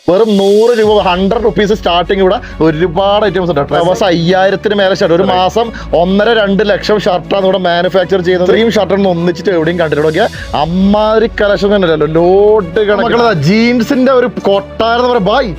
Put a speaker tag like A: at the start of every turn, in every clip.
A: വെറും 100 രൂപ 100 rupees starting. ഇവിടെ ഒരുപാട് ഐറ്റംസ് ഉണ്ട്. ദിവസം 5000 മേലെ ഷർട്ട്, ഒരു മാസം 1.5-2 ലക്ഷം ഷർട്ടാണ് ഇവിടെ മാനുഫാക്ചർ ചെയ്യുന്നത്. ഇത്രയും ഷർട്ടൊന്നും ഒന്നിച്ചിട്ട് എവിടെയും കണ്ടിട്ടുണ്ടെങ്കിൽ അമ്മാതിരി കളക്ഷൻ തന്നെയല്ലോ, ലോഡ് കണക്കുള്ള ജീൻസിന്റെ ഒരു കൊട്ടാരം എന്ന് പറയാം. ബായ്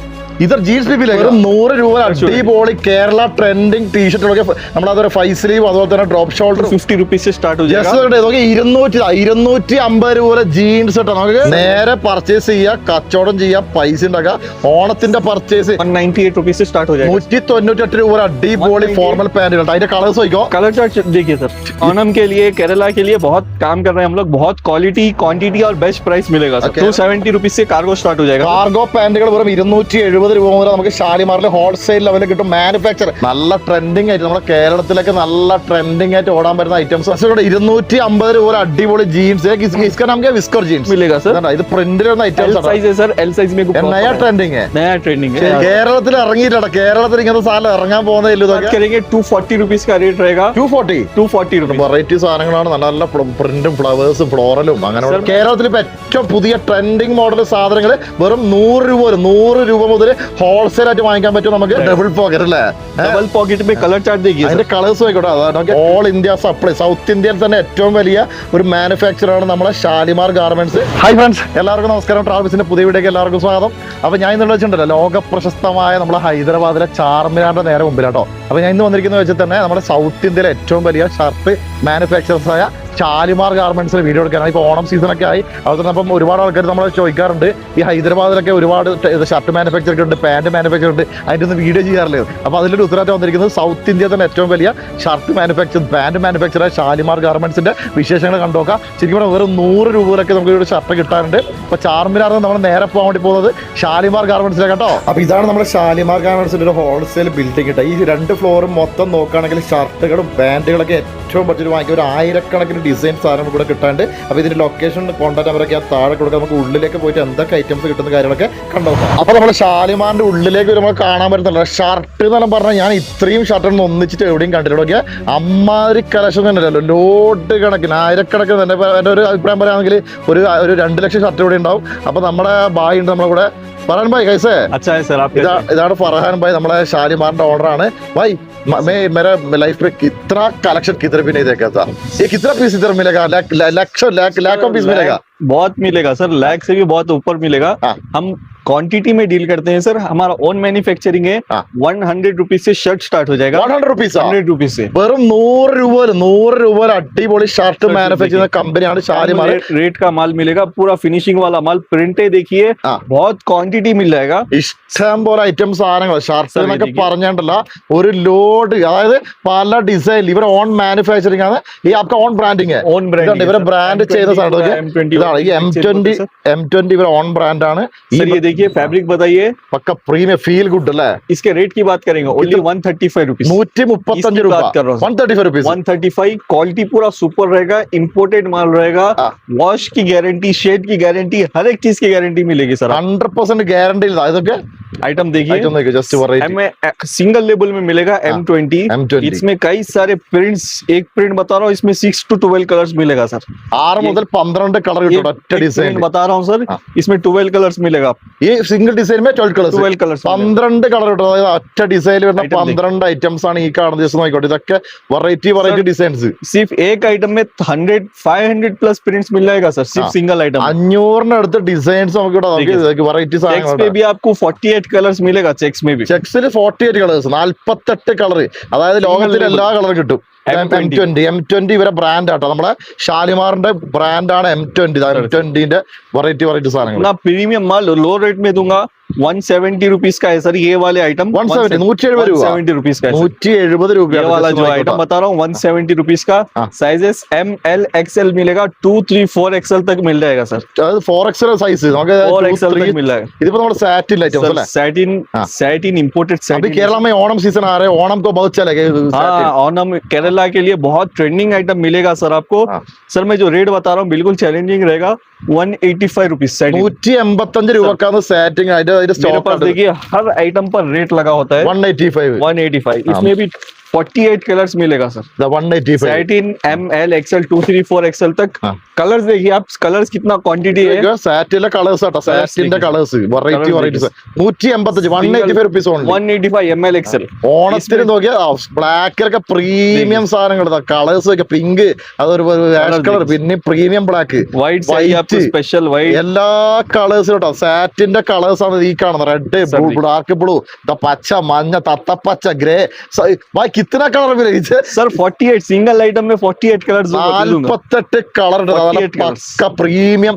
A: ഇതർ ജീൻസ് പീപ്പിലേക്ക് 100 രൂപ അടിപൊളി കേരള ട്രെൻഡിങ് ടീഷർട്ടുകളൊക്കെ നമ്മളതൊരു 5 സ്ലീവ്, അതുപോലെ തന്നെ ഡ്രോപ്പ് ഷോൾഡർ
B: 50 रुपीज से स्टार्ट हो जाएगा.
A: 250 രൂപ ജീൻസ് ഇട്ടാ നമുക്ക് നേരെ പർച്ചേസ് ചെയ്യാം, കച്ചവടം ചെയ്യാം, പൈസ ഉണ്ടാക്കാം. ഓണത്തിന്റെ പർച്ചേസ്
B: 198 रुपीज से स्टार्ट हो जाएगा.
A: 198 രൂപ അടിപൊളി ഫോർമൽ പാന്റുകൾ. അതിന്റെ കളേഴ്സ് നോക്കിയോ.
B: कलर चार्ट देखिए सर, ओणम के लिए केरला के लिए बहुत काम कर रहे हैं हम लोग. बहुत क्वालिटी, क्वांटिटी और बेस्ट प्राइस मिलेगा सर. 270 रुपीज से कार्गो स्टार्ट हो जाएगा.
A: കാർഗോ പാന്റുകൾ വെറും 270 രൂപ മുതൽ നമുക്ക് ഷാലിമാറിൽ ഹോൾസെയിൽ ലെവലിൽ കിട്ടും. മാനുഫാക്ചർ നല്ല ട്രെൻഡിങ് ആയിട്ട് നമ്മുടെ കേരളത്തിലൊക്കെ നല്ല ട്രെൻഡിങ് ആയിട്ട് ഓടാൻ പറ്റുന്ന ഐറ്റംസ്. 250 രൂപ അടിപൊളി ജീൻസ് നമുക്ക് വിസ്കർ ജീൻസ്
B: मिलेगा सर.
A: ഇത് പ്രിന്റിൽ വരുന്ന ഐറ്റംസ്
B: साइज है सर, एल साइज में
A: നയ ട്രെൻഡിങ്
B: है.
A: കേരളത്തിൽ ഇറങ്ങിയിട്ടാണ്. കേരളത്തിൽ ഇങ്ങനത്തെ സാധനം ഇറങ്ങാൻ പോകുന്നതിൽ
B: करेंगे 240 रुपीज का रेट रहेगा.
A: 240
B: रुपीज
A: വെറൈറ്റി സാധനങ്ങളാണ്. നല്ല നല്ല പ്രിന്റും ഫ്ലവേഴ്സും ഫ്ലോറലും അങ്ങനെ. കേരളത്തിൽ ഇപ്പൊ ഏറ്റവും പുതിയ ട്രെൻഡിങ് മോഡൽ സാധനങ്ങൾ വെറും 100 രൂപ മുതൽ ഹോൾസെയിൽ ആയിട്ട് വാങ്ങിക്കാൻ പറ്റും നമുക്ക്. ഡബിൾ പോക്കറ്റ് അല്ലേ,
B: डबल पॉकेट में कलर चार्ट देखिए.
A: അതിന്റെ കളേഴ്സ് ആയിക്കോട്ടെ. അതാണ് ഓൾ ഇന്ത്യ സപ്ലൈ. സൗത്ത് ഇന്ത്യയിൽ തന്നെ ഏറ്റവും വലിയ ഒരു മാനുഫാക്ചർ ആണ് നമ്മുടെ ഷാലിമാർ ഗാർമെന്റ്സ്. ഹായ് ഫ്രണ്ട്സ്, എല്ലാവർക്കും നമസ്കാരം. ട്രാവൽസിന്റെ പുതിയ വീഡിയോക്ക് എല്ലാവർക്കും സ്വാഗതം. അപ്പൊ ഞാൻ ഇന്ന് വെച്ചിട്ടുണ്ടല്ലോ ലോക പ്രശസ്തമായ നമ്മുടെ ഹൈദരാബാദിലെ ചാർമിനാറിന്റെ നേരെ മുമ്പിലാട്ടോ. അപ്പൊ ഞാൻ ഇന്ന് വന്നിരിക്കുന്നത് വെച്ചാൽ തന്നെ നമ്മുടെ സൗത്ത് ഇന്ത്യയിലെ ഏറ്റവും വലിയ ഷർട്ട് മാനുഫാക്ചേഴ്സ് ആയ ഷാലിമാർ ഗാർമെന്റ്സിൽ വീഡിയോ എടുക്കാനാണ്. ഇപ്പോൾ ഓണം സീസണൊക്കെ ആയി. അതുപോലെ അപ്പം ഒരുപാട് ആൾക്കാർ നമ്മൾ ചോദിക്കാറുണ്ട്, ഈ ഹൈദരാബാദിലൊക്കെ ഒരുപാട് ഷർട്ട് മാനുഫാക്ചർ ഉണ്ട്, പാന്റ് മാനുഫാക്ചർ ഉണ്ട്, അതിൻ്റെ ഒന്നും വീഡിയോ ചെയ്യാറില്ല. അപ്പോൾ അതിലൊരു ഉത്തരവാദിത്തം വന്നിരിക്കുന്നത് സൗത്ത് ഇന്ത്യയിൽ തന്നെ ഏറ്റവും വലിയ ഷർട്ട് മാനുഫാക്ചർ, പാന്റ് മാനുഫാക്ചറായ ഷാലിമാർ ഗാർമെന്റ്സിന്റെ വിശേഷങ്ങൾ കണ്ടുനോക്കാം. ശരിക്കും പറഞ്ഞാൽ വെറും 100 രൂപയിലൊക്കെ നമുക്ക് ഒരു ഷർട്ട് കിട്ടാറുണ്ട്. അപ്പോൾ ചാർമിനാറിൽ നമ്മൾ നേരെ പോകാൻ വേണ്ടി പോകുന്നത് ഷാലിമാർ ഗാർമെന്റ്സിലേക്ക് കേട്ടോ. അപ്പോൾ ഇതാണ് നമ്മുടെ ഷാലിമാർ ഗാർമെന്റ്സിന്റെ ഒരു ഹോൾസെയിൽ ബിൽഡിംഗ് കേട്ടോ. ഈ 2 ഫ്ലോറും മൊത്തം നോക്കുകയാണെങ്കിൽ ഷർട്ടുകളും പാന്റുകളൊക്കെ ഏറ്റവും ബഡ്ജറ്റ് വാങ്ങിക്കുക ഒരു 1000കണക്കിന് ഡിസൈൻ സാധനം ഇവിടെ കിട്ടാണ്ട്. അപ്പോൾ ഇതിന്റെ ലൊക്കേഷൻ കോൺടാക്ട് നമ്പറൊക്കെ ആ താഴെ കൊടുക്കുക. നമുക്ക് ഉള്ളിലേക്ക് പോയിട്ട് എന്തൊക്കെ ഐറ്റംസ് കിട്ടുന്ന കാര്യങ്ങളൊക്കെ കണ്ടുനോക്കാം. അപ്പോൾ നമ്മൾ ഷാലിമാറിന്റെ ഉള്ളിലേക്ക് വരുമ്പോൾ കാണാൻ പറ്റുന്നില്ല ഷർട്ട് എന്നെല്ലാം പറഞ്ഞാൽ ഞാൻ ഇത്രയും ഷർട്ടൊന്നും ഒന്നിച്ചിട്ട് എവിടെയും കണ്ടിട്ട് നോക്കിയാൽ അമ്മാതിരി കളക്ഷൻ തന്നെയല്ലോ, ലോഡ് കണക്കിന് 1000കണക്കിന് തന്നെ. എൻ്റെ ഒരു അഭിപ്രായം പറയുകയാണെങ്കിൽ ഒരു 2 ലക്ഷം ഷർട്ട് ഇവിടെ ഉണ്ടാവും. അപ്പോൾ നമ്മുടെ ബായ് ഉണ്ട് നമ്മുടെ കൂടെ. फरहान भाई कैसे है?
B: अच्छा है सर. आप
A: इधर फरहान भाई हमारे शालीमार का ऑर्डर आने भाई. मैं मेरा लाइफ में कितना कलेक्शन किधर भी नहीं देखा था. ये कितना पीस इधर मिलेगा? लाख ऑफ पीस मिलेगा.
B: बहुत मिलेगा सर, लाख से भी बहुत ऊपर मिलेगा. हम क्वांटिटी में डील करते हैं सर. हमारा ओन मैन्युफैक्चरिंग है. 100 रुपीज से शर्ट स्टार्ट हो जाएगा. 100 रुपीज से
A: വെറും 100 രൂപ അടിപൊളി ഷർട്ട് മാനുഫാക്ചർ ചെയ്യുന്ന കമ്പനിയാണ് ഷാലിമാർ.
B: रेट का माल मिलेगा, पूरा फिनिशिंग वाला माल. प्रिंटे देखिए, बहुत क्वांटिटी मिल जाएगा.
A: ഇഷ്ടം പോലെ ഐറ്റം സാധനങ്ങൾ ഷർട്ട് എന്നൊക്കെ പറഞ്ഞിട്ടല്ല, ഒരു ലോഡ്. അതായത് പല ഡിസൈൻ ഇവർ ഓൺ മാനുഫാക്ചറിംഗ് ആണ്. ഈ आपका ഓൺ ബ്രാൻഡിങ് है.
B: ഓൺ ബ്രാൻഡ്
A: ഇവരെ ബ്രാൻഡ് ചെയ്ത സാധനം ഇതാണ്. ഈ M20 ഇവരെ ഓൺ ബ്രാൻഡ് ആണ്.
B: देखिए फैब्रिक बताइए.
A: पक्का प्रीमियम फील गुड है.
B: इसके रेट की बात करेंगे, ओनली 135 रुपीज.
A: 135 रुपए 135 रुपीज.
B: 135. क्वालिटी पूरा सुपर रहेगा, इंपोर्टेड माल रहेगा. वॉश की गारंटी, शेड की गारंटी, हर एक चीज की गारंटी मिलेगी सर.
A: 100% गारंटी.
B: आइटम देखिए,
A: जस्ट
B: सिंगल लेबल में मिलेगा. M20. इसमें कई सारे प्रिंट्स. एक प्रिंट बता रहा हूँ, इसमें 6 to 12 कलर्स मिलेगा सर.
A: 6 മുതൽ 12 കളർ
B: डिजाइन बता रहा हूँ सर. इसमें 12 कलर्स मिलेगा.
A: ഈ സിംഗിൾ ഡിസൈൻ 12 കളേഴ്സ് 12 കളർ കിട്ടും. അതായത് ഒറ്റ ഡിസൈനിൽ വരുന്ന 12 ഐറ്റംസ് ആണ് ഈ കാണുന്ന. ദിവസം നോക്കിക്കോട്ടെ, ഇതൊക്കെ വെറൈറ്റി ഡിസൈൻസ്.
B: सिर्फ एक आइटम में 500 प्लस प्रिंट्स मिल जाएगा सर. सिर्फ सिंगल आइटम
A: 500 ഡിസൈൻസ് നമുക്ക് ഇവിടെ വെറൈറ്റി
B: चेक्स पे भी आपको 48 कलर्स मिलेगा. चेक्स में भी
A: ചെക്സിൽ 48 കളേഴ്സ് 48 കളർ. അതായത് ലോകത്തിലെ എല്ലാ കളറും കിട്ടും. M20 ഇവരെ ബ്രാൻഡ് ആട്ടോ. നമ്മുടെ ഷാലിമാറിന്റെ ബ്രാൻഡാണ് M20. M20ന്റെ വെറൈറ്റി സാധനങ്ങൾ.
B: प्रीमियम माल लो रेट में दूंगा. 170 रुपीज का है सर ये वाले आइटम.
A: 170
B: रुपीज का
A: 170 രൂപ.
B: ये वाला जो आइटम बता रहा हूँ 170 रुपीज का. साइजेस M, L, XL मिलेगा. 2, 3, 4 XL तक मिल जाएगा सर.
A: 4XL സൈസ്
B: 4 XL तक मिल जाएगा.
A: ഇതിപ്പോ നമ്മുടെ സാറ്റിൻ ഐറ്റംസ് അല്ലേ?
B: Satin imported satin.
A: अभी केरला में ओणम सीजन आ रहा है. ओणम को बहुत चलेगा.
B: हाँ, ओणम केरला के लिए बहुत ट्रेंडिंग आइटम मिलेगा सर आपको. सर मैं जो रेट बता रहा हूँ बिल्कुल चैलेंजिंग रहेगा. 185 रुपीज.
A: 185 രൂപക്കാണ് സാറ്റിൻ.
B: मेरे पास देखिए हर आइटम पर रेट लगा होता है.
A: 185.
B: इसमें भी 48 कलर्स मिलेगा sir.
A: 185
B: satin ML XL 2 3 4 XL तक
A: हाँ।
B: कलर्स देखिए आप, कलर्स कितना क्वांटिटी है।
A: സാറ്റിലെ കളേഴ്സ് ആട്ടോ, സാറ്റിന്റെ colours variety varieties 185 185 rupees only
B: 185 ML XL।
A: ഓണത്തിന് നോക്കിയാ ബ്ലാക്കിലൊക്കെ പ്രീമിയം സാധനങ്ങൾ കളേഴ്സ് ഒക്കെ പിങ്ക്, അതൊരു ആഷ് കളർ, പിന്നെ പ്രീമിയം ബ്ലാക്ക്,
B: व्हाइट चाहिए आपको स्पेशल व्हाइट,
A: എല്ലാ കളേഴ്സും കേട്ടോ. സാറ്റിന്റെ കളേഴ്സ് ആണ് ഈ കാണുന്നത്, റെഡ്, ഡാർക്ക് ബ്ലൂ, പച്ച, മഞ്ഞ, തത്തപ്പച്ച, ഗ്രേ, ഭായ് കിത്തന കളർ
B: सर 48 सिंगल आइटम में 48 कलर्स
A: 48 കളർ പക്ക പ്രീമിയം.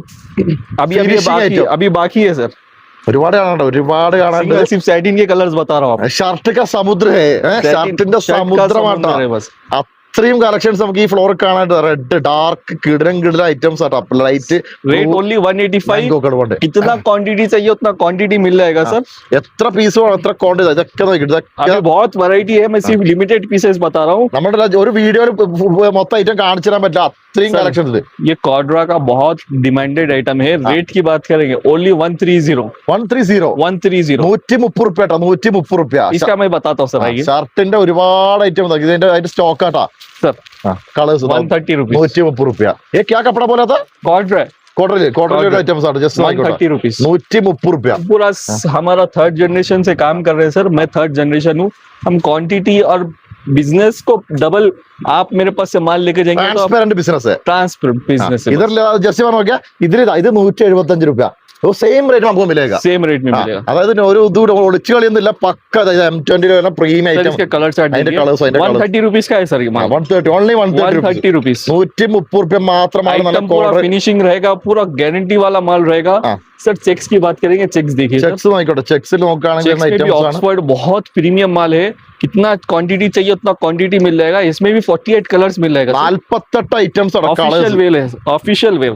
B: अभी बाकी है सर,
A: ഒരുപാട് കാണാണ്ട്, ഒരുപാട് കാണാണ്ട്.
B: सिर्फ सैटिन के कलर्स बता रहा हूँ आपको।
A: ഷർട്ട് का സമുദ്ര ഷർട്ടിന്റെ സമുദ്രമാട്ടോ. അത്രയും കളക്ഷൻസ് നമുക്ക് ഈ ഫ്ലോറിൽ കാണാണ്ട്. റെഡ്, ഡാർക്ക്, കിടരം ഐറ്റംസ് ആട്ടോ. Light
B: rate only 185। कितना क्वांटिटी चाहिए उतना क्वांटिटी मिल जाएगा सर।
A: എത്ര പീസ് വേണം, എത്ര ക്വാണ്ടിറ്റി, ഇതൊക്കെ നോക്കിട്ട്
B: अभी बहुत वैरायटी है, मैं सिर्फ लिमिटेड पीसेस बता रहा हूँ।
A: നമ്മുടെ ഒരു വീഡിയോയിൽ മൊത്തം ഐറ്റം കാണിച്ചു തരാൻ പറ്റില്ല, അത്രയും കളക്ഷൻ ഉണ്ട്.
B: ये कॉड्रा का बहुत डिमांडेड आइटम है। रेट की बात करेंगे ओनली 130
A: 130 130 റുപ്യ കേട്ടോ, 130 റുപ്യ.
B: इसका मैं बताता हूँ सर, आइए
A: ഷർട്ടിന്റെ ഒരുപാട് ഐറ്റം ഇതിന്റെ അതിന്റെ സ്റ്റോക്ക് ആട്ടാ.
B: सर
A: കളേഴ്സ്
B: 130 रुपीज
A: 130 റുപ്യ. ഏ ക്യാ കപ്പട പോലാത്ത
B: कॉड्रा
A: കോട്ടറിലെ ഐറ്റംസ് ആണ്. ജസ്റ്റ്
B: 130 रुपीज
A: 130 റുപ്യ.
B: पूरा हमारा थर्ड जनरेशन से काम कर रहे हैं सर, मैं थर्ड जनरेशन हूँ। हम क्वांटिटी और बिजनेस को डबल, आप मेरे पास से माल लेके जाएंगे तो
A: ട്രാൻസ്പെറന്റ് ബിസിനസ്.
B: ट्रांसपेरेंट बिजनेस
A: ഇതർ ജസ്റ്റ് നോക്കിയാ ഇതിൽ ഇത് 175 റുപ്യ. സെയിം റേറ്റ് നമുക്ക് മിലേगा,
B: सेम रेट में मिलेगा।
A: അതായത് ഒരു ഒളിച്ചു കളിയൊന്നുമില്ല, പക്ക M20 പ്രീമിയം
B: सर
A: ഐറ്റം.
B: इसके कलर चार्ट
A: അതിന്റെ കളേഴ്സ്
B: 130 रुपीज का है सर, ये माल
A: 130 ഓൺലി
B: 130 रुपीज।
A: 130 റുപ്യ മാത്രമാണ്.
B: आइटम पूरा फिनिशिंग रहेगा, पूरा गारंटी वाला माल रहेगा। सर चेक्स की बात करेंगे, चेक्स देखिए सर,
A: ചെക്സ് നോക്കിക്കോട്ടെ. ചെക്സിൽ നോക്കുകയാണെങ്കിൽ
B: चेक्स में भी
A: ഐറ്റംസ് ആണ്.
B: ऑक्सफोर्ड बहुत प्रीमियम माल है। कितना क्वांटिटी चाहिए उतना क्वांटिटी मिल जाएगा। इसमें भी 48 कलर्स मिल जाएगा।
A: 48 ഐറ്റംസ് ആണ്.
B: ऑफिशियल वेव है, ऑफिशियल वेव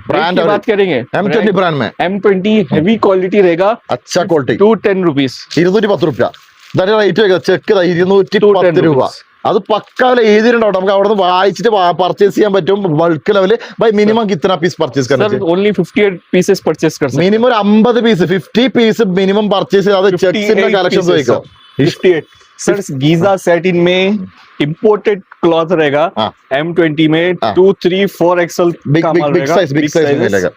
A: ब्रांड
B: की बात करेंगे
A: M20 ब्रांड में
B: M20 हेवी क्वालिटी रहेगा,
A: अच्छा क्वालिटी
B: 210 रुपीज
A: 210 റുപ്യ. ഇതാണ് റേറ്റ് വെക്കുക. ചെക്ക് 210 രൂപ. അത് പക്ക എഴുതിയിട്ടുണ്ടാവും, നമുക്ക് അവിടെ നിന്ന് വായിച്ചിട്ട് പർച്ചേസ് ചെയ്യാൻ പറ്റും. ബൾക്ക് ലെവല് ബൈ മിനിമം കിतना piece purchase
B: sir only 58 pieces purchase कर सकते
A: മിനിമം ഒരു 50 പീസ് 50 പീസ് മിനിമം പർച്ചേസ് ചെയ്ത് അത് ചെക്സിന്റെ കളക്ഷൻസ് വയ്ക്കും.
B: 58 सर गीजा सेटिन में इंपोर्टेड क्लॉथ रहेगा। M20 में 2 3 4 XL
A: बिग
B: का माल
A: बिग
B: रहेगा।
A: साइज मिलेगा.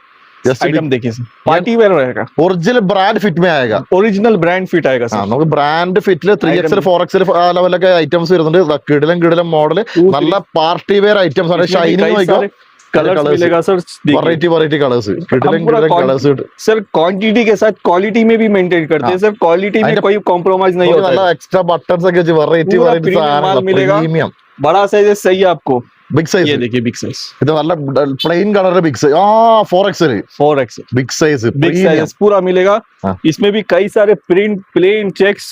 B: आइटम देखिए सर, पार्टी वेयर रहेगा,
A: ഒറിജിനൽ ബ്രാൻഡ് ഫിറ്റ് में आएगा.
B: ओरिजिनल ब्रांड फिट आएगा सर।
A: നമുക്ക് ബ്രാൻഡ് ഫിറ്റില് 3XL 4XL ലെവലൊക്കെ ഐറ്റംസ് വരുന്നുണ്ട്. കിടിലം മോഡൽ, നല്ല പാർട്ടി വെയർ ഐറ്റംസ് ആണ്. ഷൈനിങ് നോക്കിക്കോ,
B: कलर्स मिलेगा सर,
A: വെറൈറ്റി കളേഴ്സ്, കിടിലം കളേഴ്സ്.
B: सर क्वांटिटी के साथ क्वालिटी में भी मेंटेन करते हैं सर, क्वालिटी में कोई कॉम्प्रोमाइज नहीं होता
A: നല്ല
B: है।
A: എക്സ്ട്രാ ബട്ടൺസ് ഒക്കെ വെച്ച് വെറൈറ്റി സാധനങ്ങൾ
B: मिलेगा, बड़ा साइज सही है आपको।
A: ബിഗ് സൈസ്,
B: ये देखिए बिग साइज,
A: ഇത് നല്ല പ്ലെയിൻ കളറിലെ big size. 4XL
B: 4XL
A: big size
B: big size पूरा मिलेगा। इसमें भी कई सारे print, plain, checks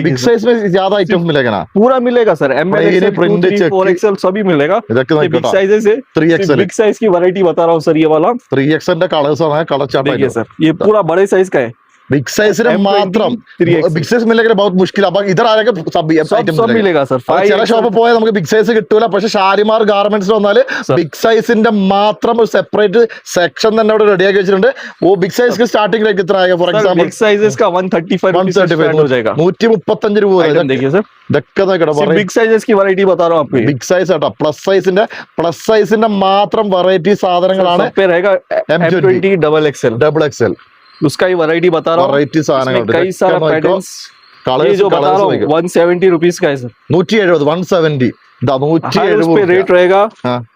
A: big size में ज्यादा आइटम्स मिलेगा ना,
B: पूरा मिलेगा सर। ML XL 2 3 4XL सभी मिलेगा।
A: ഇതൊക്കെ
B: ये बिग
A: നോക്കിക്കോ.
B: साइजेस है,
A: 3XL
B: बिग साइज की वैरायटी बता रहा हूँ सर। ये वाला
A: 3XL ന്റെ കളേഴ്സ് ആണ്. കളർ
B: देखिए
A: ചാർട്ട്
B: सर, ये पूरा बड़े साइज का है।
A: बिग साइज रे മാത്രം
B: 3XL
A: ബിഗ് സൈസ് मिलेगा बहुत मुश्किल. അപ്പൊ ഇതർ ആരൊക്കെ സബ് ഐറ്റംസ്
B: सब मिलेगा सर।
A: ചില ഷോപ്പിൽ പോയാൽ നമുക്ക് ബിഗ് സൈസ് കിട്ടൂല. പക്ഷെ ഷാലിമാർ ഗാർമെന്റ്സിൽ വന്നാൽ ബിഗ് സൈസിന്റെ മാത്രം ഒരു സെപ്പറേറ്റ് സെക്ഷൻ തന്നെ അവിടെ റെഡിയാക്കി വെച്ചിട്ടുണ്ട്. ഓ ബിഗ് സൈസ് സ്റ്റാർട്ടിംഗ് റേറ്റ് എത്ര ആയ? ഫോർ എക്സാമ്പിൾ
B: बिग साइजेस का 135 रुपीस से स्टार्ट हो जाएगा।
A: 135 രൂപ.
B: आइटम देखिए सर,
A: ഇതൊക്കെ നോക്കണം.
B: बिग साइजेस की वैरायटी बता रहा हूँ आपको।
A: ബിഗ് സൈസ് ആട്ടോ. പ്ലസ് സൈസിന്റെ മാത്രം വെറൈറ്റി സാധനങ്ങളാണ്.
B: सब पे रहेगा M20 double XL,
A: double XL
B: उसका ही वैरायटी बता रहा हूँ।
A: വെറൈറ്റി സാധനങ്ങളുണ്ട്.
B: कई सारा पैटर्न्स, ये
A: കളേഴ്സ്
B: जो बता रहा हूँ 170 रुपीस का है सर।
A: 170 170
B: उस पे रेट रहेगा।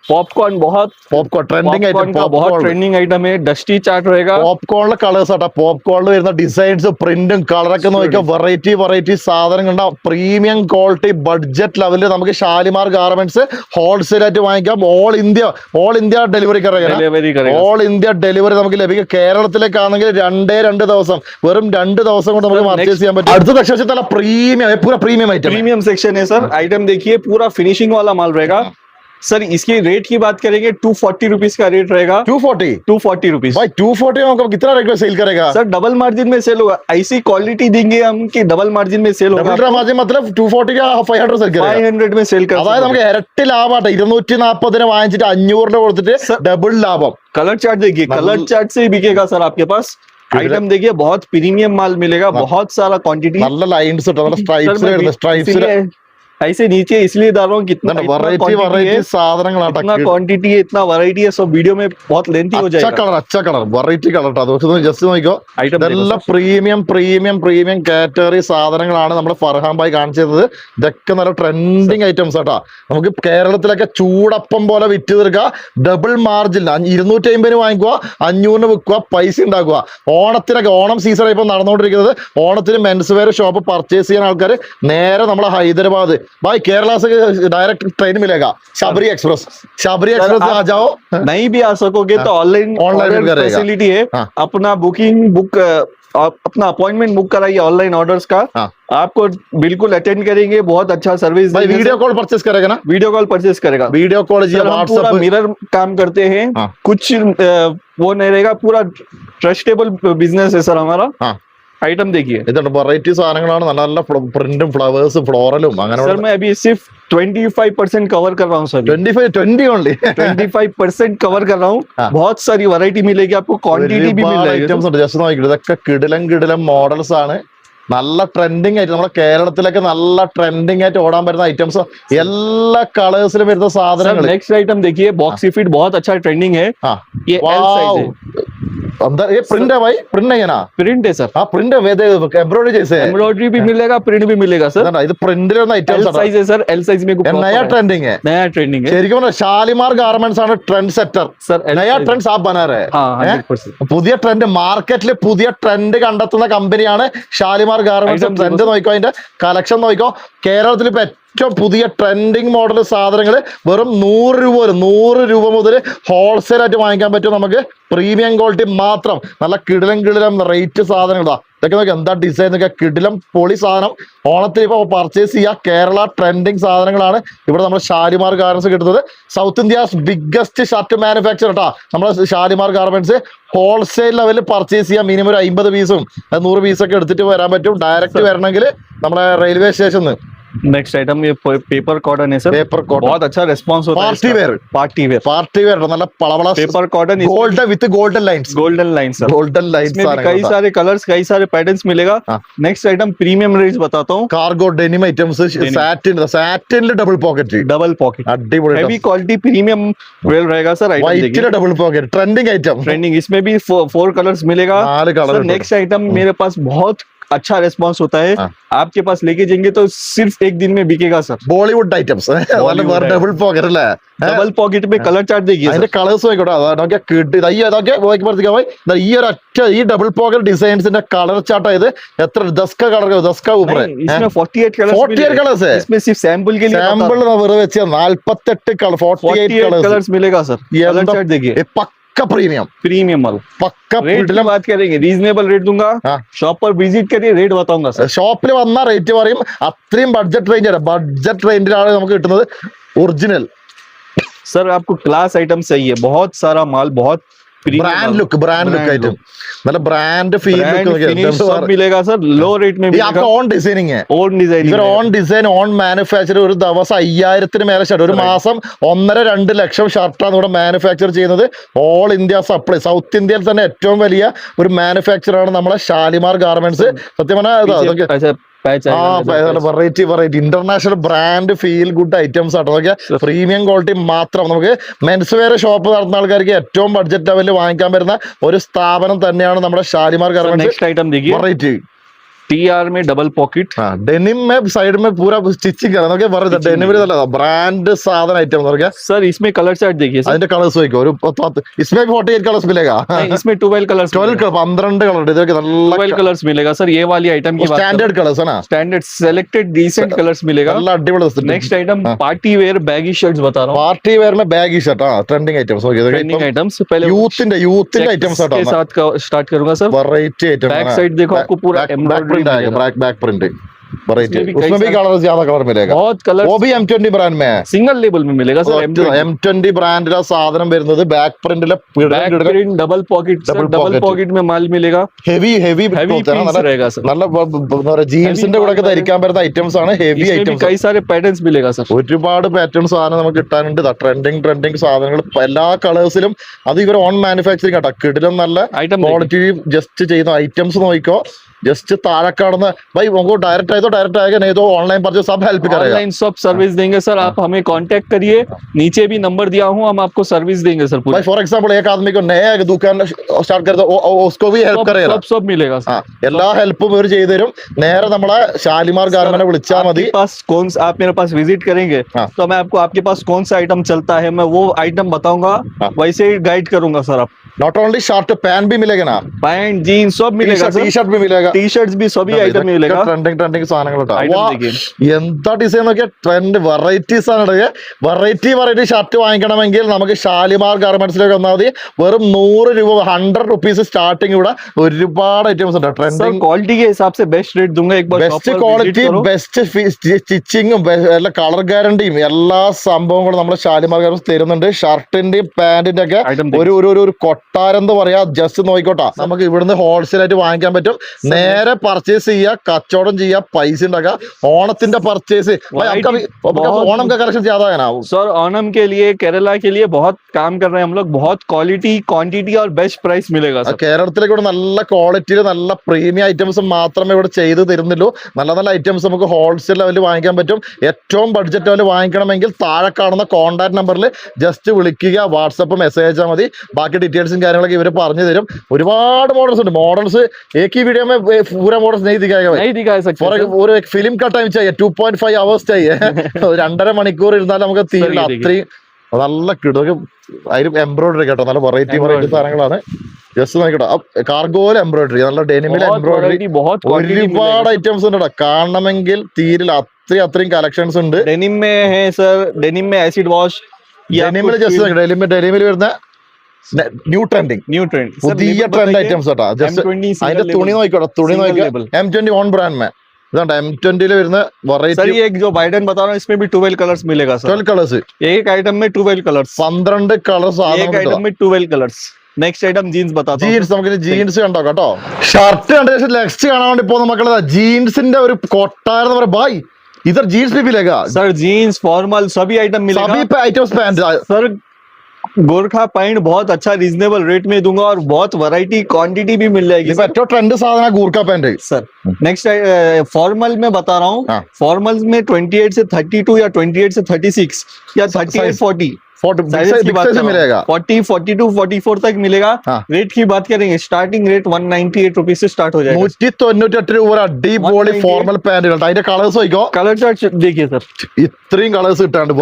B: पॉपकॉर्न बहुत
A: പോപ്കോൺ ട്രെൻഡിങ്
B: पॉपकॉर्न
A: ഐറ്റം.
B: का बहुत ट्रेंडिंग आइटम है। डस्टी चार्ट रहेगा।
A: പോപ്കോണിലെ കളേഴ്സ് ആട്ടോ. പോപ്കോണിൽ വരുന്ന ഡിസൈൻസ്, പ്രിന്റും കളറൊക്കെ നോക്കിയാൽ വെറൈറ്റി സാധനങ്ങളുണ്ടാവും. പ്രീമിയം ക്വാളിറ്റി ബഡ്ജറ്റ് ലെവലിൽ നമുക്ക് ഷാലിമാർ ഗാർമെന്റ്സ് ഹോൾസെയിൽ ആയിട്ട് വാങ്ങിക്കാം. ഓൾ ഇന്ത്യ ഡെലിവറി
B: डिलीवरी करेगा।
A: ഓൾ ഇന്ത്യ ഡെലിവറി നമുക്ക് ലഭിക്കും. കേരളത്തിലേക്കാണെങ്കിൽ 2 ദിവസം, വെറും 2 ദിവസം കൊണ്ട് നമുക്ക് പർച്ചേസ് ചെയ്യാൻ പറ്റും. അടുത്ത സെക്ഷൻ പ്രീമിയം, पूरा प्रीमियम आइटम.
B: प्रीमियम सेक्शन है सर। आइटम देखिए, पूरा फिनिशिंग वाला माल रहेगा सर। इसकी रेट की बात करेंगे 240 रुपीस का रेट रहेगा। 240 रुपीस
A: भाई 240 में कितना रेट में सेल करेगा
B: सर? डबल मार्जिन में सेल होगा। ऐसी क्वालिटी देंगे हम कि डबल मार्जिन में सेल होगा।
A: डबल मार्जिन मतलब 240 का 500 सेल करेगा.
B: 500 में सेल कर
A: അതായത് നമുക്ക് ഇരട്ടി ലാഭമാട്ടോ. 240 വാങ്ങിച്ചിട്ട് 500 കൊടുത്തിട്ട് ഡബിൾ ലാഭം.
B: कलर चार्ट देखिए, कलर चार्ट से ही बिकेगा सर आपके पास। आइटम देखिए, बहुत प्रीमियम माल मिलेगा, बहुत सारा क्वांटिटी।
A: നല്ല ലൈൻസ് നല്ല സ്ട്രൈപ്സ്
B: ऐसे नीचे इसलिए डाल रहा हूँ कितना
A: വെറൈറ്റി സാധനങ്ങളാണ്
B: क्वांटिटी है, इतना वैरायटी है, सब वीडियो में बहुत लेंथी हो जाएगा।
A: അച്ച കളർ വെറൈറ്റി കളർ അത് ജസ്റ്റ് നോക്കിക്കോ.
B: Item
A: ഇതെല്ലാം പ്രീമിയം കാറ്റഗറി സാധനങ്ങളാണ് നമ്മുടെ ഫർഹാൻ ഭായ് കാണിച്ചത്. ഇതൊക്കെ നല്ല ട്രെൻഡിങ് ഐറ്റംസ് ആട്ടാ. നമുക്ക് കേരളത്തിലൊക്കെ ചൂടപ്പം പോലെ വിറ്റ് തീർക്കുക. ഡബിൾ മാർജിൻ 250 വാങ്ങിക്കുക, 500 വിൽക്കുക, പൈസ ഉണ്ടാക്കുക. ഓണത്തിനൊക്കെ ഓണം സീസൺ ഇപ്പൊ നടന്നുകൊണ്ടിരിക്കുന്നത്. ഓണത്തിന് മെൻസ് വെയർ ഷോപ്പ് പർച്ചേസ് ചെയ്യാൻ ആൾക്കാർ നേരെ നമ്മളെ ഹൈദരാബാദ് भाई केरला से डायरेक्ट ट्रेन मिलेगा शबरी एक्सप्रेस आ जाओ.
B: नहीं भी आ सकोगे तो ऑनलाइन फैसिलिटी है. अपना अपना अपॉइंटमेंट बुक कराइए ऑनलाइन ऑर्डर्स का. आपको बिल्कुल अटेंड करेंगे, बहुत अच्छा सर्विस.
A: भाई वीडियो कॉल परचेस करेगा ना,
B: वीडियो कॉल परचेस करेगा.
A: वीडियो कॉल
B: पूरा मिरर काम करते हैं. कुछ वो नहीं रहेगा, पूरा ट्रस्टेबल बिजनेस है सर हमारा. आइटम देखिए,
A: ഇതുണ്ട് വെറൈറ്റി സാധനങ്ങളാണ്. നല്ല നല്ല പ്രിന്റും ഫ്ലവേഴ്സും ഫ്ലോറലും അങ്ങനെ.
B: सर मैं अभी सिर्फ 25% कवर कर रहा हूँ सर.
A: 20 ओनली
B: 25% कवर कर रहा हूँ. बहुत सारी वैरायटी मिलेगी आपको, क्वांटिटी भी मिल जाएगी.
A: ഐറ്റംസ് ഉണ്ട്. ജസ്റ്റ് നോക്കിയിട്ട് ഇതൊക്കെ കിടിലം മോഡൽസ് ആണ്. നല്ല ട്രെൻഡിങ് ആയിട്ട് നമ്മുടെ കേരളത്തിലൊക്കെ നല്ല ട്രെൻഡിങ് ആയിട്ട് ഓടാൻ പറ്റുന്ന ഐറ്റംസ്, എല്ലാ കളേഴ്സിലും വരുന്ന സാധനങ്ങൾ.
B: नेक्स्ट आइटम देखिए, बॉक्सी फिट बहुत अच्छा ट्रेंडिंग है. ये एल साइज है.
A: अंदर ये प्रिंट है भाई, प्रिंट है ना?
B: प्रिंट है सर.
A: हाँ प्रिंट है, एम्ब्रॉयडरी जैसे
B: एम्ब्रॉयडरी भी मिलेगा, प्रिंट भी मिलेगा सर.
A: ഇത് പ്രിന്റിൽ വന്ന ഐറ്റംസ് ആണ്.
B: साइज है सर, एल साइज में
A: नया ट्रेंडिंग है,
B: नया ट्रेंडिंग है.
A: ശരിക്കും പറഞ്ഞാൽ ഷാലിമാർ ഗാർമെന്റ്സ് ആണ് ട്രെൻഡ് സെറ്റർ.
B: സർ
A: നയ ട്രെൻഡ്സ് ആപ്പ് ബനാ രഹേ.
B: 100%.
A: പുതിയ ട്രെൻഡ് മാർക്കറ്റിൽ പുതിയ ട്രെൻഡ് കണ്ടെത്തുന്ന കമ്പനിയാണ് ഷാലിമാർ ഗാർമെന്റ്സ്. ട്രെൻഡ് നോക്കിക്കോ, അതിന്റെ കളക്ഷൻ നോക്കിക്കോ. കേരളത്തിൽ ഇപ്പൊ ഏറ്റവും പുതിയ ട്രെൻഡിങ് മോഡൽ സാധനങ്ങൾ വെറും 100 രൂപ മുതൽ ഹോൾസെയിൽ ആയിട്ട് വാങ്ങിക്കാൻ പറ്റും നമുക്ക്. പ്രീമിയം ക്വാളിറ്റി മാത്രം, നല്ല കിടിലം റേറ്റ് സാധനങ്ങളാ. ഇതൊക്കെ നോക്കി എന്താ ഡിസൈൻ ഒക്കെ, കിടിലം പൊളി സാധനം. ഓണത്തിന് ഇപ്പൊ പർച്ചേസ് ചെയ്യുക. കേരള ട്രെൻഡിങ് സാധനങ്ങളാണ് ഇവിടെ നമ്മുടെ ഷാലിമാർ ഗാർമെന്റ്സ് കിട്ടുന്നത്. South India's biggest shirt manufacture കേട്ടോ നമ്മുടെ ഷാലിമാർ ഗാർമെന്റ്സ്. ഹോൾസെയിൽ ലെവലിൽ പർച്ചേസ് ചെയ്യാം. മിനിമം ഒരു 50 പീസും 100 പീസൊക്കെ എടുത്തിട്ട് വരാൻ പറ്റും. ഡയറക്റ്റ് വരണമെങ്കിൽ നമ്മുടെ റെയിൽവേ സ്റ്റേഷനിൽ.
B: नेक्स्ट आइटम ये पेपर कॉटन है सर.
A: पेपर कॉटन
B: बहुत अच्छा रिस्पांस होता है. पार्टी वेयर നല്ല പളവള
A: paper cotton golden with golden lines
B: इसमें भी कई सारे कलर्स, कई सारे पैटर्न्स मिलेगा. नेक्स्ट आइटम प्रीमियम रेंज बताता हूँ.
A: Cargo denim items, satin double pocket
B: अड्डीबॉडी हेवी क्वालिटी प्रीमियम वेल रहेगा sir.
A: White double pocket trending item.
B: इसमें भी 4 कलर्स मिलेगा. नेक्स्ट आइटम मेरे पास बहुत अच्छा रिस्पांस होता है. आपके पास लेके जाएंगे तो सिर्फ एक दिन में बिकेगा sir.
A: Bollywood items double pocket അല്ലേ?
B: डबल पॉकेट में कलर चार्ट देखिए.
A: അതിന്റെ കളേഴ്സ് നോക്കിക്കോട്ടെ. അതൊക്കെ കിട്ടി. അതൊക്കെ ഈ ഒരു ഒറ്റ ഈ ഡബിൾ പോക്കറ്റ് ഡിസൈൻസിന്റെ കളർ ചാർട്ട് ഇത് എത്ര 10 का कलर 10 का ऊपर है.
B: इसमें 48 कलर्स है. इसमें सिर्फ सैंपल के लिए
A: सैंपल വെറുതെ വെച്ച 48 കളർ 48
B: कलर्स मिलेगा सर. कलर चार्ट देखिए,
A: पक्का प्रीमियम
B: माल.
A: पक्का
B: रेट की बात करेंगे, रीजनेबल रेट दूंगा. शॉप पर विजिट करिए, रेट बताऊंगा सर.
A: ഷോപ്പിൽ വന്ന റേറ്റ് പറയും. അത്രയും ബഡ്ജറ്റ് റേഞ്ചിലാണ് നമുക്ക് കിട്ടുന്നത്. ഒറിജിനൽ
B: सर आपको क्लास आइटम चाहिए, बहुत सारा माल, बहुत
A: ब्रांड लुक आइटम, मतलब ब्रांड फील
B: सब मिलेगा सर. लो रेट में
A: आपका ओन डिजाइनिंग है,
B: ओन
A: डिजाइन ഓൺ മാനുഫാക്ചർ. ഒരു ദിവസം 5000-ന് മേലെ ഷർട്ട്, ഒരു മാസം 1.5-2 ലക്ഷം ഷർട്ടാണ് ഇവിടെ മാനുഫാക്ചർ ചെയ്യുന്നത്. All India supply. സൗത്ത് ഇന്ത്യയിൽ തന്നെ ഏറ്റവും വലിയ ഒരു മാനുഫാക്ചർ ആണ് നമ്മളെ ഷാലിമാർ ഗാർമെന്റ്സ്. സത്യം പറഞ്ഞാൽ variety international brand feel good items ആണ്. അതൊക്കെ പ്രീമിയം ക്വാളിറ്റി മാത്രം. നമുക്ക് മെൻസ് വെയർ ഷോപ്പ് നടത്തുന്ന ആൾക്കാർക്ക് ഏറ്റവും ബഡ്ജറ്റ് ലെവലിൽ വാങ്ങിക്കാൻ പറ്റുന്ന ഒരു സ്ഥാപനം തന്നെയാണ് നമ്മുടെ ഷാലിമാർ ഗാർമെന്റ്സ്. വെറൈറ്റി
B: TR में डबल पॉकेट,
A: डेनिम में साइड में पूरा स्टिचिंग है. डेनिम ब्रांड साधन आइटम
B: सर. इसमें कलर चार्ट देखिए,
A: അതിന്റെ കളേഴ്സ് നോക്കിയോ. इसमें भी 48 कलर्स मिलेगा.
B: इसमें 12 कलर्स
A: 12 कलर ഇതൊക്കെ നല്ല
B: 12 कलर्स मिलेगा सर. ये वाली आइटम की
A: स्टैंडर्ड कलर्स है ना,
B: स्टैंडर्ड सेलेक्टेड डिसेंट कलर्स मिलेगा.
A: നല്ല അടിപൊളി.
B: Next item party wear baggy shirts बता रहा हूँ.
A: पार्टी वेयर में baggy shirt trending items.
B: Trending items पहले
A: यूथिന്റെ आइटम्स
B: के साथ स्टार्ट करूंगा sir.
A: Variety item.
B: Back side देखो, आपको पूरा एम्ब्रॉयडरी
A: बैक प्रिंट वैरायटी. उसमें भी कलर ज्यादा कलर मिलेगा.
B: बहुत कलर.
A: वो भी M20 ब्रांड में है,
B: सिंगल लेबल में मिलेगा सर.
A: M20 ब्रांഡിലെ സാധനം വരുന്നത് ബാക്ക് പ്രിന്റിലെ
B: डबल पॉकेट में माल मिलेगा.
A: हेवी
B: रहेगा सर.
A: നല്ല ജീൻസിന്റെ കൂടെ ഒക്കെ ധരിക്കാൻ പറ്റുന്ന ഐറ്റംസ് ആണ്. Heavy items.
B: कई सारे पैटर्न्स मिलेगा सर.
A: ഒരുപാട് പാറ്റേൺസ് ആണ് നമുക്ക് കിട്ടാനുണ്ട്. ട്രെൻഡിങ് സാധനങ്ങൾ എല്ലാ കളേഴ്സിലും. അത് ഇവർ ഓൺ മാനുഫാക്ചറിങ് ആട്ടോ. കിടിലം നല്ല ക്വാളിറ്റി ജസ്റ്റ് ചെയ്യുന്ന ഐറ്റംസ് നോക്കിക്കോ. जस्ट तारा काटना भाई उनको डायरेक्ट आए तो डायरेक्ट आएगा, नहीं तो ऑनलाइन परचेस सब हेल्प करेगा।
B: ऑनलाइन सब सर्विस देंगे सर, आप हमें कांटेक्ट करिए, नीचे भी नंबर दिया हूँ, हम आपको सर्विस देंगे सर पूरी।
A: भाई फॉर एग्जांपल एक आदमी को नया एक दुकान स्टार्ट कर दो उसको भी हेल्प करेगा,
B: सब मिलेगा सर,
A: എല്ലാ ഹെൽപ്പും ഇവർ ചെയ്തു തരും। നേരെ നമ്മളെ ഷാലിമാർ ഗാർമെന്റിനെ വിളിച്ചാൽ മതി।
B: आप मेरे पास विजिट करेंगे तो मैं आपको आपके पास कौन सा आइटम चलता है मैं वो आइटम बताऊंगा, वैसे ही गाइड करूंगा सर। आप
A: नॉट ओनली शर्ट पैंट भी मिलेगा ना,
B: पैंट जीन्स सब मिलेगा सर,
A: टी शर्ट भी मिलेगा,
B: टी शर्ट्स भी सभी आइटम मिलेगा।
A: ട്രെൻഡിങ് സാധനങ്ങൾ
B: Item देखिए।
A: എന്താ ഡിസൈൻ നോക്കിയാൽ ട്രെൻഡ് വെറൈറ്റീസ് ആണ്. വെറൈറ്റി ഷർട്ട് വാങ്ങിക്കണമെങ്കിൽ നമുക്ക് ഷാലിമാർ ഗാർമെന്റ്സിലേക്ക് വന്നാൽ മതി. വെറും 100 രൂപ 100 रुपीस സ്റ്റാർട്ടിങ്. ഇവിടെ ഒരുപാട് ഐറ്റംസ് ഉണ്ട്. ട്രെൻഡിങ്
B: क्वालिटी के हिसाब से बेस्ट रेट दूंगा, एक बार
A: ബെസ്റ്റ് ക്വാളിറ്റി ബെസ്റ്റ് സ്റ്റിച്ചിങ്ങും കളർ ഗ്യാരണ്ടിയും എല്ലാ സംഭവങ്ങളും നമ്മൾ ഷാലിമാർ ഗാർമെന്റ്സ് തരുന്നുണ്ട്. ഷർട്ടിന്റെയും പാന്റിന്റെ ഒക്കെ ഒരു കൊട്ടാരം എന്ന് പറയാ. ജസ്റ്റ് നോക്കിക്കോട്ടെ, നമുക്ക് ഇവിടുന്ന് ഹോൾസെയിൽ ആയിട്ട് വാങ്ങിക്കാൻ പറ്റും. നേരെ പർച്ചേസ് ചെയ്യുക, കച്ചവടം ചെയ്യുക, പൈസ ഉണ്ടാക്കുക. ഓണത്തിന്റെ പർച്ചേസ് ओणम का कलेक्शन ज्यादा है ना
B: सर, ओणम के लिए केरला के लिए बहुत काम कर रहे हैं हम लोग, बहुत क्वालिटी क्वांटिटी और बेस्ट प्राइस मिलेगा सर।
A: കേരളത്തിലേക്ക് ഇവിടെ നല്ല ക്വാളിറ്റിയിൽ നല്ല പ്രീമിയം ഐറ്റംസ് മാത്രമേ ഇവിടെ ചെയ്ത് തരുന്നുള്ളൂ. നല്ല നല്ല ഐറ്റംസ് നമുക്ക് ഹോൾസെയിൽ ലെവലിൽ വാങ്ങിക്കാൻ പറ്റും. ഏറ്റവും ബഡ്ജറ്റ് ലെവലിൽ വാങ്ങിക്കണമെങ്കിൽ താഴെ കാണുന്ന കോൺടാക്ട് നമ്പറിൽ ജസ്റ്റ് വിളിക്കുക, വാട്സപ്പ് മെസ്സേജ് അയച്ചാൽ മതി. ബാക്കി ഡീറ്റെയിൽസും കാര്യങ്ങളൊക്കെ ഇവർ പറഞ്ഞു തരും. ഒരുപാട് മോഡൽസ് ഉണ്ട്. മോഡൽസ് एक ही वीडियो में पूरा मॉडल्स नहीं दिखा सकते। ഒരു ഫിലിം का टाइम चाहिए, 2.5 hours चाहिए. 2.5 മണിക്കൂർ ഇരുന്നാൽ നമുക്ക് തീരില്ല. അത്രയും നല്ല കിടക്കും. അതിൽ എംബ്രോയിഡറി കേട്ടോ, നല്ല വെറൈറ്റി സാധനങ്ങളാണ്. ജസ്റ്റ് നോക്കട്ടോ, കാർഗോയിൽ എംബ്രോയിഡറി, നല്ല ഡെനിമിൽ എംബ്രോയിഡറി, ഒരുപാട് ഐറ്റംസ് ഉണ്ട്. കാണണമെങ്കിൽ തീരില്ല. അത്രയും കളക്ഷൻസ് ഉണ്ട്.
B: डेनिम में एसिड वॉश,
A: ഡെനിമിൽ ജസ്റ്റ് ഡെനിമിൽ വരുന്ന ന്യൂ ട്രെൻഡ് പുതിയ ട്രെൻഡ് ഐറ്റംസ് കേട്ടോ. ജസ്റ്റ് അതിന്റെ തുണി നോക്കിക്കോട്ടെ, തുണി നോക്കിയോ. M21 ബ്രാൻഡ് മേ ഇതാണ്ട് M20 വരുന്ന
B: सर ये जो बाइडन बता रहा हूँ इसमें भी 12 कलर्स मिलेगा सर।
A: 12 കളേഴ്സ്,
B: एक आइटम में 12 कलर्स,
A: 12 കളേഴ്സ്.
B: एक आइटम में 12 कलर्स। नेक्स्ट आइटम जीन्स बताता हूँ।
A: ജീൻസ്, നമുക്ക് ജീൻസ് കണ്ടോ കേട്ടോ. ഷർട്ട് കണ്ട ശേഷം നെക്സ്റ്റ് കാണാൻ വേണ്ടി പോകുന്ന മക്കളെ ജീൻസിന്റെ ഒരു കൊട്ടാരം എന്ന് പറയാം. ഭായ് इधर जीन्स भी मिलेगा
B: सर, जीन्स फॉर्मल सभी आइटम मिलेगा,
A: सभी items pant
B: sir. Gorkha pant बहुत अच्छा रीजनेबल रेट में दूंगा और बहुत वैरायटी क्वांटिटी भी मिल जाएगी
A: ഏറ്റവും ട്രെൻഡ് സാധന Gurkha pant
B: sir. Next formal में बता रहा हूँ, फॉर्मल में 28 से 32 या 28 से 36 या 38 40
A: मिलेगा,
B: 40 42 44 तक मिलेगा। रेट की बात करेंगे, स्टार्टिंग रेट 198 रुपीज से स्टार्ट हो जाएगा।
A: 198 രൂപ അടിപൊളി ഫോർമൽ പാന്റുകൾ. അതിന്റെ കളേഴ്സ് നോക്കിക്കോ.
B: कलर चार्ट देखिए सर,
A: ഇത്രയും കളേഴ്സ് കിട്ടാണ്ട്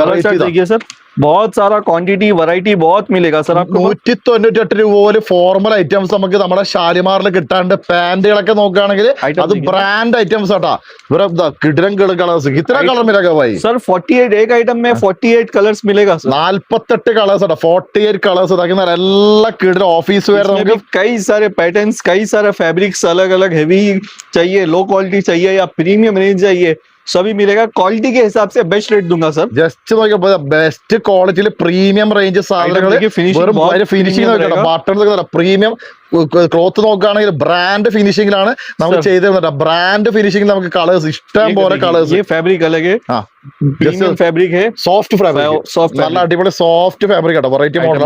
B: देखिए सर, बहुत सारा क्वांटिटी वैरायटी बहुत मिलेगा सर आपको।
A: 198 രൂപ പോലെ ഫോർമൽ ഐറ്റംസ് നമുക്ക് നമ്മുടെ ഷാലിമാറിൽ കിട്ടാണ്ട്. പാന്റുകളൊക്കെ നോക്കുകയാണെങ്കിൽ അത് ബ്രാൻഡ് ഐറ്റംസ് ആട്ടാ. ഇവരെ കിടിലൻ കളേഴ്സ്. ഇത്ര കളർ മിലേगा भाई
B: सर 48 एक आइटम में 48 कलर्स मिलेगा सर।
A: 48 കളേഴ്സ് ആട്ടാ, 48 കളേഴ്സ്. എല്ലാ കിടിലൻ ഓഫീസ് വെയർ നമുക്ക്
B: कई सारे पैटर्न्स, कई सारे फैब्रिक्स अलग अलग, हेवी चाहिए, लो क्वालिटी चाहिए या प्रीमियम रेंज चाहिए, सभी मिलेगा। क्वालिटी के हिसाब से बेस्ट रेट दूंगा सर।
A: ജസ്റ്റ് നോക്കിയപ്പോ ബെസ്റ്റ് ക്വാളിറ്റിയിൽ പ്രീമിയം റേഞ്ച് സാധനങ്ങൾ. ഫിനിഷിംഗ് ബട്ടൺ പ്രീമിയം ക്ലോത്ത് നോക്കുകയാണെങ്കിൽ ബ്രാൻഡ് ഫിനിഷിംഗിലാണ് നമുക്ക് ചെയ്ത് തരുന്നത്. ബ്രാൻഡ് ഫിനിഷിംഗിൽ നമുക്ക് കളേഴ്സ് ഇഷ്ടം പോലെ കളേഴ്സ്.
B: ഫാബ്രിക് അലഗ് प्रीमियम फैब्रिक है,
A: സോഫ്റ്റ് ഫാബ്രിക്, നല്ല അടിപൊളി സോഫ്റ്റ് ഫാബ്രിക് ആട്ടോ. വെറൈറ്റി മോഡൽ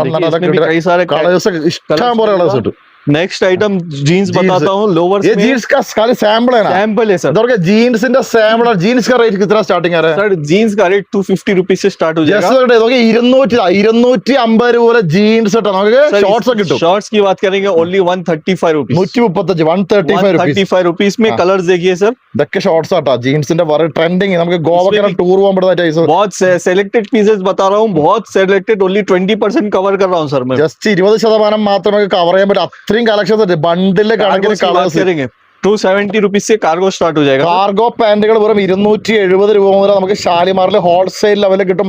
A: കളേഴ്സ് ഇഷ്ടം പോലെ കളേഴ്സ് കിട്ടും.
B: नेक्स्ट आइटम जीन्स बताता हूँ, लोअर
A: ये जीन्स का खाली सैंपल है ना?
B: सैंपल है सर।
A: जीन्स इन सैंपल और जीन्स का रेट कितना स्टार्टिंग है
B: सर? जीन्स का रेट 250 रुपीज से स्टार्ट हो जाएगा।
A: 250 രൂപ ജീൻസ് ഷോർട്സ് കിട്ടും.
B: शॉर्ट्स की बात करेंगे ओनली 135 रुपीज,
A: 135
B: रुपीज में कलर्स देखिए सर।
A: ഇതൊക്കെ ഷോർട്സ് ആട്ടോ. ജീൻസിന്റെ ട്രെൻഡിങ്. നമുക്ക് ഗോവ ടൂർ പോകാൻ പറ്റുന്ന
B: बहुत सेलेक्टेड पीसेस बता रहा हूँ, बहुत सेलेक्टेड, ओनली 20% कवर कर रहा हूँ सर मैं।
A: ജസ്റ്റ് 20% മാത്രമേ കവർ ചെയ്യാൻ പറ്റും. അത്രയും കളക്ഷൻസ് ഉണ്ട്. ബണ്ടിലെ കണക്കിന് കളേഴ്സ്.
B: 270 रुपीज से कार्गो स्टार्ट हो जाएगा।
A: कार्गो പാന്റുകൾ വെറും 270 രൂപ മുതൽ നമുക്ക് ഷാലിമാറിൽ ഹോൾസെയിൽ ലെവലിൽ കിട്ടും.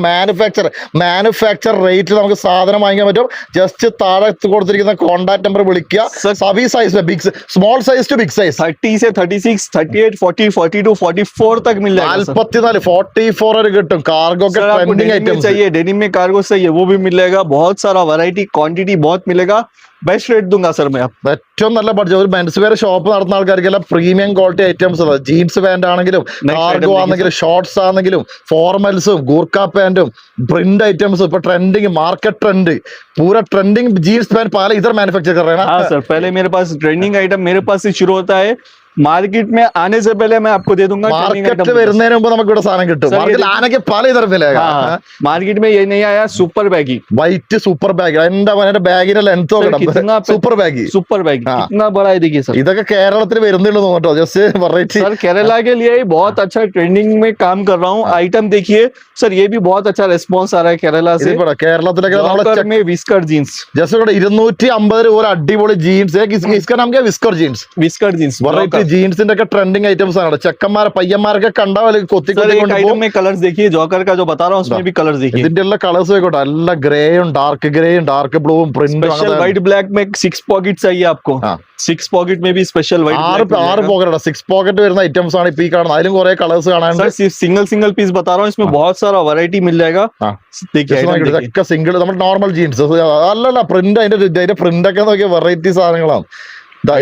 A: മാനുഫാക്ചർ റേറ്റിൽ നമുക്ക് സാധനം വാങ്ങിക്കാൻ പറ്റും. ജസ്റ്റ് താഴെ കൊടുത്തിരിക്കുന്ന കോൺടാക്ട് നമ്പർ വിളിക്കുക. സബി size big small size to big size
B: 30 से 36 38 40 42 44 तक मिल जाएगा।
A: 44 44 वരെ കിട്ടും. कार्गो के ट्रेंडिंग आइटम
B: चाहिए, डेनिम में कार्गो चाहिए, वो भी मिल जाएगा। बहुत सारा वैरायटी क्वांटिटी बहुत मिलेगा। बेस्ट रेट दूंगा सर मैं।
A: ഏറ്റവും നല്ല ബഡ്ജറ്റ്. ഒരു മെൻസ് വെയർ ഷോപ്പ് നടത്തുന്ന ആൾക്കാർക്കെല്ലാം premium quality items. Jeans pant ആണെങ്കിലും കാർഗോ ആണെങ്കിലും ഷോർട്സ് ആണെങ്കിലും ഫോർമൽസും ഗൂർഖ പാന്റും प्रिंट आइटम्स पर ट्रेंडिंग मार्केट ट्रेंड पूरा ट्रेंडिंग जीन्स पैंट पहले इधर मैन्युफैक्चर कर रहे हैं ना?
B: हाँ सर, पहले मेरे पास ट्रेंडिंग आइटम मेरे पास से शुरू होता है, मार्केट में आने से पहले मैं आपको दे दूंगा trending
A: മാർക്കറ്റ്
B: item।
A: വരുന്നതിന് മുമ്പ് നമുക്ക് ഇവിടെ സാധനം കിട്ടും.
B: Sir,
A: മാർക്കറ്റിൽ ആനയ്ക്ക് പല ഇതരം വിലയാ.
B: हाँ, मार्केट में ये नहीं आया super baggy.
A: White super bag, എന്റെ മോനെ ബാഗിന്റെ ലെങ്ത്
B: कितना
A: സൂപ്പർ ബാഗ്.
B: सुपर बैगी
A: हाँ।
B: कितना बड़ा है देखिए सर।
A: ഇതൊക്കെ കേരളത്തിൽ വരുന്നുള്ളൂ തോന്നട്ടോ, ജസ്റ്റ് വെറൈറ്റി.
B: सर केरला के लिए बहुत अच्छा ट्रेंडिंग में काम कर रहा हूँ। आइटम देखिए सर, ये भी बहुत अच्छा रिस्पॉन्स आ रहा है केरला से।
A: കേരളത്തിലൊക്കെ
B: जॉकर
A: നമ്മളെ
B: में विस्कर जीन्स,
A: ജസ്റ്റ് ഇവിടെ 250 രൂപ ഒരു അടിപൊളി ജീൻസ്. ഇസ്കാ നാം ക്യാ? Whisker jeans.
B: Whisker jeans
A: variety ജീൻസിന്റെ ഒക്കെ ട്രെൻഡിങ് ഐറ്റംസ് ആണ്. ചെക്കന്മാരെ പയ്യന്മാരൊക്കെ കണ്ടാൽ കൊത്തി
B: सर
A: കൊത്തി
B: एक
A: കൊണ്ടുപോകും.
B: आइटम में कलर्स देखिए, जॉकर का जो बता रहा हूँ उसमें भी कलर्स देखिए।
A: ഇതിന്റെ എല്ലാ കളേഴ്സ് ആയിക്കോട്ടെ, എല്ലാ ഗ്രേയും ഡാർക്ക് ഗ്രേയും ഡാർക്ക് ബ്ലൂവും പ്രിന്റും.
B: स्पेशल व्हाइट ब्लैक में 6 पॉकेट चाहिए आपको।
A: हाँ।
B: 6 पॉकेट में भी स्पेशल व्हाइट
A: 6 പോക്കറ്റ് 6 പോക്കറ്റ് വരുന്ന ഐറ്റംസ് ആണ് ഇപ്പൊ ഈ കാണുന്നത്. അതിലും കുറെ കളേഴ്സ് കാണാനുണ്ട്.
B: सर सिंगल सिंगल पीस बता रहा हूँ, इसमें बहुत सारा वैरायटी मिल जाएगा।
A: हाँ।
B: देखिए item देखिए।
A: ഇതൊക്കെ സിംഗിൾ നമ്മുടെ നോർമൽ ജീൻസ് അല്ലല്ല, പ്രിന്റ് അതിന്റെ പ്രിന്റ് ഒക്കെ നോക്കിയ വെറൈറ്റി സാധനങ്ങളാണ്.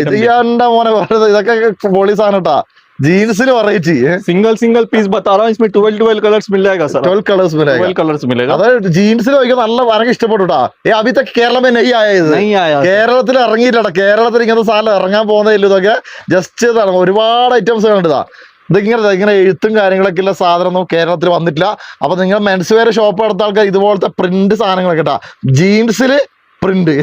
A: ഇത് എന്റെ മോനെ വെറുതെ ഇതൊക്കെ പൊളി സാധനം കേട്ടാ. ജീൻസിന് വെറൈറ്റി
B: सिंगल सिंगल पीस बता रहा हूँ, इसमें 12 कलर्स मिल जाएगा सर।
A: 12 കളേഴ്സ്
B: 12 कलर्स मिलेगा।
A: അതായത് ജീൻസിൽ നോക്കിയാൽ നല്ല എനിക്ക് ഇഷ്ടപ്പെട്ടുട്ടാ. അഭി തക്ക് കേരളം നെയ് ആയത്
B: नहीं आया sir।
A: കേരളത്തിൽ ഇറങ്ങിയിട്ടാ. കേരളത്തിൽ ഇങ്ങനത്തെ സാധനം ഇറങ്ങാൻ പോകുന്നില്ല. ഇതൊക്കെ ജസ്റ്റ് ഒരുപാട് ഐറ്റംസ് കണ്ടിതാ. ഇങ്ങനെ എഴുത്തും കാര്യങ്ങളൊക്കെ ഉള്ള സാധനമൊന്നും കേരളത്തിൽ വന്നിട്ടില്ല. അപ്പൊ നിങ്ങൾ മെൻസ് വെയർ ഷോപ്പ് നടത്ത ആൾക്കാർ ഇതുപോലത്തെ പ്രിന്റ് സാധനങ്ങളൊക്കെ ഇട്ടാ. ജീൻസില് പ്രിന്റ്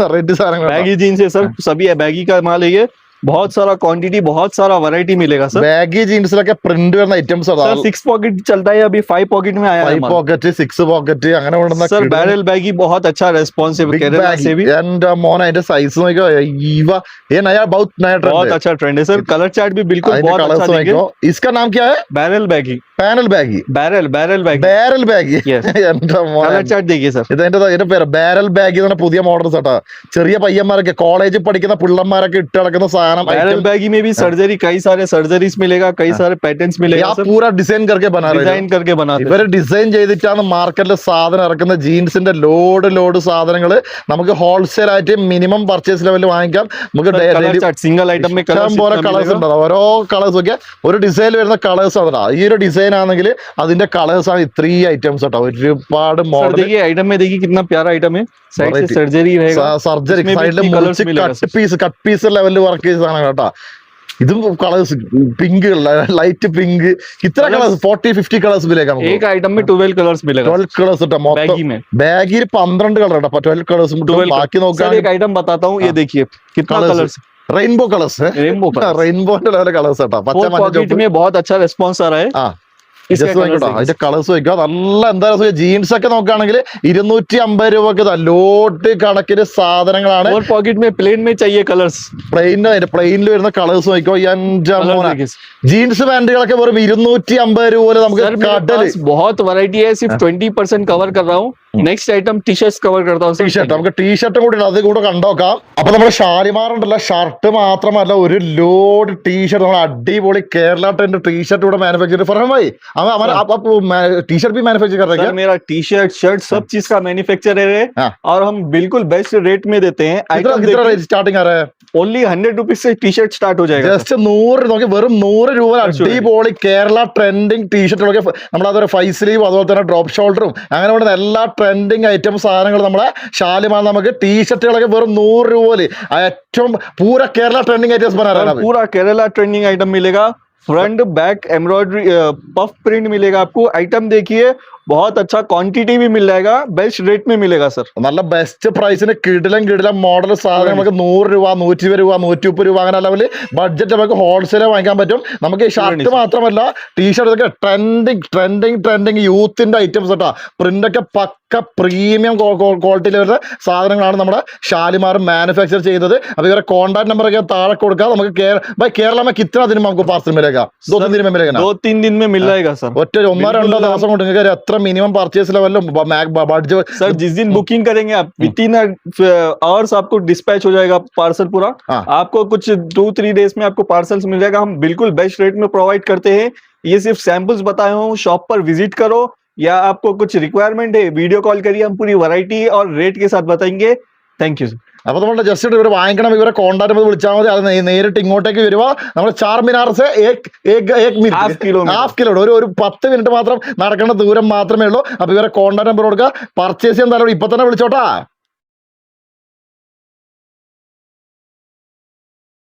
A: വെറൈറ്റി സാധനങ്ങൾ.
B: बैगी जीन्स है सर, सभी है बैगी का माल है ये। बहुत सारा क्वांटिटी, बहुत सारा वैरायटी मिलेगा सर।
A: ബാഗി ജീൻസിലൊക്കെ പ്രിന്റ് വരുന്ന ഐറ്റംസ്
B: सर 6 पॉकेट चलता है, अभी 5 पॉकेट में आया है
A: 5
B: माल।
A: പോക്കറ്റ് 6 പോക്കറ്റ് അങ്ങനെ കൊണ്ടുവന്ന
B: सर बैरल बैगी बहुत अच्छा रेस्पॉन्स है केरला से भी।
A: എന്റെ മോനെ അതിന്റെ സൈസ് നോക്കിയോ. ഈവ ये नया बहुत नया ट्रेंड
B: बहुत
A: है.
B: अच्छा ट्रेंड है सर। कलर चार्ट भी बिल्कुल
A: അതിന്റെ
B: बहुत
A: കളേഴ്സ്
B: अच्छा देखिए।
A: നോക്കിയോ. इसका नाम क्या है?
B: Barrel baggy,
A: panel baggy.
B: Barrel baggy
A: barrel baggy.
B: Yes।
A: എന്റെ മോനെ
B: कलर चार्ट देखिए सर।
A: ഇതിന്റെ പേര് ബാരൽ ബാഗ് എന്നാണ് പുതിയ മോഡൽസ് കേട്ടോ. ചെറിയ പയ്യന്മാരൊക്കെ കോളേജിൽ പഠിക്കുന്ന പിള്ളന്മാരൊക്കെ ഇട്ട് നടക്കുന്ന സാധനം.
B: बैरल बैगी में भी सर्जरी, कई सारे सर्जरीज मिलेगा, कई सारे पैटर्न्स मिलेगा सर।
A: പൂര ഡിസൈൻ करके बना रहे हैं.
B: डिजाइन करके बनाते हैं।
A: ഇവര് ഡിസൈൻ ചെയ്തിട്ടാണ് മാർക്കറ്റിൽ സാധനം ഇറക്കുന്ന. ജീൻസിന്റെ ലോഡ് സാധനങ്ങൾ നമുക്ക് ഹോൾസെയിൽ ആയിട്ട് മിനിമം പർച്ചേസ് ലെവലിൽ വാങ്ങിക്കാം. നമുക്ക്
B: कलर चार्ट सिंगल आइटम में
A: ഇഷ്ടം പോലെ കളേഴ്സ്
B: कलर
A: ഉണ്ടാവും. ഓരോ കളേഴ്സ് ഒക്കെ ഒരു ഡിസൈൻ വരുന്ന കളേഴ്സ് ആണ്. ഈ ഒരു ഡിസൈൻ ആണെങ്കിൽ അതിന്റെ കളേഴ്സ് ആണ് 3 ഐറ്റംസ് കേട്ടോ. ഒരുപാട് മോഡൽ.
B: देखिए आइटम में देखिए कितना प्यारा आइटम है। साइड से
A: Variety।
B: सर्जरी रहेगा।
A: സർജറി
B: इसमें भी
A: സൈഡിൽ
B: 3 colours मिलेगा सर।
A: കട്ട് പീസ് ലെവലിൽ വർക്ക് ചെയ്ത സാധനം കേട്ടോ. ഇതും കളേഴ്സ് പിങ്ക്, ലൈറ്റ് പിങ്ക്, ഇത്ര കളേഴ്സ് 40-50 കളേഴ്സ് മിലേക്കാം.
B: एक आइटम में 12 कलर्स मिलेगा
A: 12 കളേഴ്സ് കേട്ടോ. മൊത്തം
B: बैगी में।
A: ബാഗിൽ 12 കളർ കേട്ടോ. 12 കളേഴ്സ് ബാക്കി
B: सर
A: നോക്കാം.
B: एक आइटम बताता हूँ, ये देखिए कितना कलर्स।
A: Rainbow colours.
B: रेनबो
A: റെയിൻബോന്റെ ലെവൽ കളേഴ്സ് കേട്ടോ. പച്ച മഞ്ഞ
B: पॉकेट में बहुत अच्छा रिस्पॉन्स आ रहा है।
A: ആ
B: इसका
A: ജസ്റ്റ്
B: colours
A: നോക്കിട്ടോ.
B: देखिए।
A: അതിന്റെ കളേഴ്സ് നോക്കുക. നല്ല എന്താ ജീൻസ് ഒക്കെ നോക്കുകയാണെങ്കിൽ 250 രൂപക്ക് ലോട്ട് കണക്കിന് സാധനങ്ങളാണ്.
B: और पॉकेट में प्लेन में चाहिए कलर्स।
A: പ്ലെയിനിൽ വരുന്ന കളേഴ്സ് നോക്കിക്കോ. എന്റെ മോനെ ജീൻസ് പാന്റുകളൊക്കെ വെറും 250 രൂപ നമുക്ക്
B: सर मेरे
A: കടല്.
B: पास बहुत वैरायटी है, सिर्फ 20% कवर कर रहा हूँ। Next item T shirts cover करता हूँ।
A: ടീഷർട്ട് നമുക്ക് ടീഷർട്ടും കൂടി ഉണ്ട്. അത് കൂടെ കണ്ടോക്കാം. അപ്പൊ നമ്മുടെ ഷാലിമാർ ഉണ്ടല്ലോ, ഷർട്ട് മാത്രമല്ല ഒരു ലോഡ് ടീഷർട്ട് നമ്മൾ അടിപൊളി കേരള ട്രെൻഡ് ടീഷർട്ട് ഇവിടെ മാനുഫാക്ചർ ഫർഹം ഭാई टी-शर्ट भी मैन्युफैक्चर कर रहे हैं
B: सर मेरा टी शर्ट शर्ट सब चीज का मैन्युफैक्चरर है।
A: हाँ।
B: और हम बिल्कुल बेस्ट रेट में देते हैं।
A: कितना कितना रेट स्टार्टिंग आ रहा है?
B: ओनली 100 रुपीज से टी शर्ट स्टार्ट हो जाएगा।
A: ജസ്റ്റ് 100 നോക്കി വെറും 100 രൂപ അടിപൊളി കേരള ട്രെൻഡിങ് ടീഷർട്ടുകളൊക്കെ നമ്മളതൊരു 5 സ്ലീവ് അതുപോലെ തന്നെ ഡ്രോപ്പ് ഷോൾഡറും അങ്ങനെ വേണ്ട എല്ലാ ട്രെൻഡിങ് ഐറ്റം സാധനങ്ങൾ നമ്മളെ ഷാലിമാർ നമുക്ക് ടീഷർട്ടുകളൊക്കെ വെറും 100 രൂപയില് ഏറ്റവും പൂര കേരള ട്രെൻഡിങ് ഐറ്റംസ് बना रहा है.
B: पूरा केरला ट्रेंडिंग आइटम मिलेगा। Front back embroidery puff print मिलेगा आपको। आइटम देखिए बहुत अच्छा क्वांटिटी भी मिल जाएगा, बेस्ट रेट में मिलेगा सर।
A: നല്ല ബെസ്റ്റ് പ്രൈസിന് കിടിലം മോഡൽ സാധനം നമുക്ക് 100 രൂപ 120 രൂപ 130 രൂപ അങ്ങനെ ലെവല് ബഡ്ജറ്റ് നമുക്ക് ഹോൾസെയിൽ വാങ്ങിക്കാൻ പറ്റും. നമുക്ക് ഈ ഷർട്ട് മാത്രമല്ല ടീഷർട്ട് ഒക്കെ ട്രെൻഡിങ് യൂത്തിന്റെ ഐറ്റംസ് കേട്ടോ. പ്രിന്റ് ഒക്കെ പക്ക പ്രീമിയം ക്വാളിറ്റിയിൽ വരുന്ന സാധനങ്ങളാണ് നമ്മുടെ ഷാലിമാർ മാനുഫാക്ചർ ചെയ്യുന്നത്. അപ്പൊ ഇവരെ കോൺടാക്ട് നമ്പർ ഒക്കെ താഴെ കൊടുക്കാം. നമുക്ക് കേരള में कितना दिन में हमको पार्सल मिलेगा? 2-3 दिन में मिलेगा ना?
B: 2-3 दिन में मिल जाएगा सर।
A: ഒറ്റ 1-2 ദിവസം കൊണ്ട് നിങ്ങൾക്ക് എത്ര മിനിമം പർച്ചേസ് ലെവലിലും ബഡ്ജറ്റ്.
B: सर जिस दिन बुकिंग करेंगे आप विथिन आवर्स आपको डिस्पैच हो जाएगा पार्सल पूरा।
A: हाँ।
B: आपको कुछ 2-3 डेज में आपको पार्सल्स मिल जाएगा। हम बिल्कुल बेस्ट रेट में प्रोवाइड करते हैं। ये सिर्फ सैंपल्स बताए हूँ, शॉप पर विजिट करो या आपको कुछ रिक्वायरमेंट है वीडियो कॉल करिए, हम पूरी वैरायटी और रेट के साथ बताएंगे। Thank you sir.
A: അപ്പൊ നമ്മുടെ ജസ്റ്റ് ഇവർ വാങ്ങിക്കണം, ഇവരെ കോൺടാക്ട് ചെയ്ത് വിളിച്ചാൽ മതി. അത് നേരിട്ട് ഇങ്ങോട്ടേക്ക് വരുക. നമ്മൾ ചാർമിനാർ
B: हाफ
A: കിലോ ഒരു 10 മിനിറ്റ് മാത്രം നടക്കേണ്ട ദൂരം മാത്രമേ ഉള്ളൂ. അപ്പൊ ഇവരെ കോൺടാക്ട് നമ്പർ കൊടുക്കുക. പർച്ചേസ് ചെയ്യാൻ ഇപ്പൊ തന്നെ വിളിച്ചോട്ടാ.